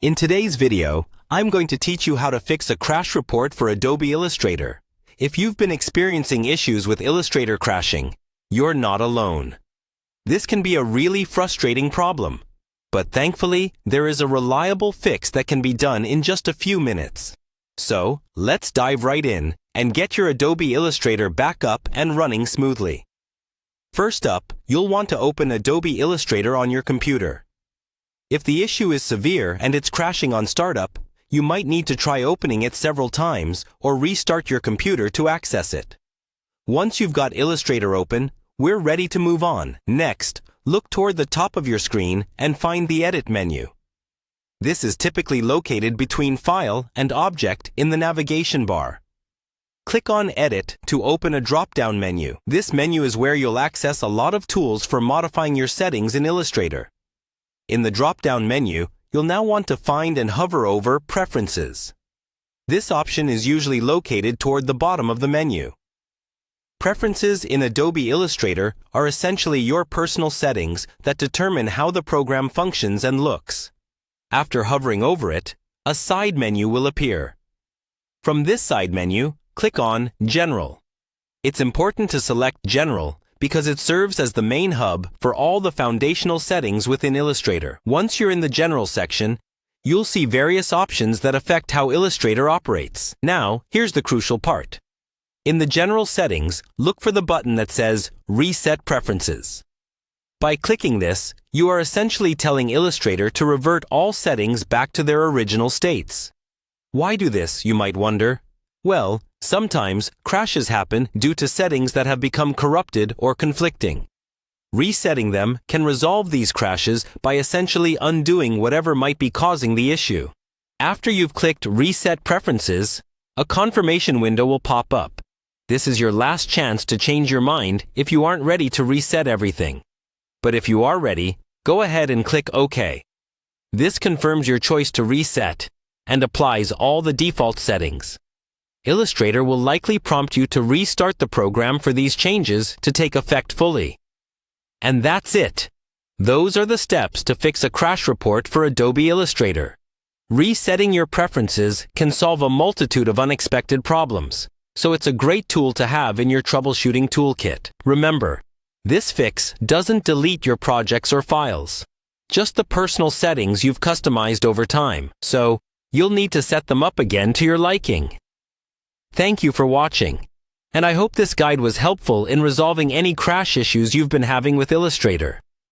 In today's video, I'm going to teach you how to fix a crash report for Adobe Illustrator. If you've been experiencing issues with Illustrator crashing, you're not alone. This can be a really frustrating problem, but thankfully, there is a reliable fix that can be done in just a few minutes. So, let's dive right in and get your Adobe Illustrator back up and running smoothly. First up, you'll want to open Adobe Illustrator on your computer. If the issue is severe and it's crashing on startup, you might need to try opening it several times or restart your computer to access it. Once you've got Illustrator open, we're ready to move on. Next, look toward the top of your screen and find the Edit menu. This is typically located between File and Object in the navigation bar. Click on Edit to open a drop-down menu. This menu is where you'll access a lot of tools for modifying your settings in Illustrator. In the drop-down menu, you'll now want to find and hover over Preferences. This option is usually located toward the bottom of the menu. Preferences in Adobe Illustrator are essentially your personal settings that determine how the program functions and looks. After hovering over it, a side menu will appear. From this side menu, click on General. It's important to select General because it serves as the main hub for all the foundational settings within Illustrator. Once you're in the General section, you'll see various options that affect how Illustrator operates. Now, here's the crucial part. In the General settings, look for the button that says Reset Preferences. By clicking this, you are essentially telling Illustrator to revert all settings back to their original states. Why do this, you might wonder? Well, sometimes crashes happen due to settings that have become corrupted or conflicting. Resetting them can resolve these crashes by essentially undoing whatever might be causing the issue. After you've clicked Reset Preferences, a confirmation window will pop up. This is your last chance to change your mind if you aren't ready to reset everything. But if you are ready, go ahead and click OK. This confirms your choice to reset and applies all the default settings. Illustrator will likely prompt you to restart the program for these changes to take effect fully. And that's it. Those are the steps to fix a crash report for Adobe Illustrator. Resetting your preferences can solve a multitude of unexpected problems, so it's a great tool to have in your troubleshooting toolkit. Remember, this fix doesn't delete your projects or files, just the personal settings you've customized over time, so you'll need to set them up again to your liking. Thank you for watching, and I hope this guide was helpful in resolving any crash issues you've been having with Illustrator.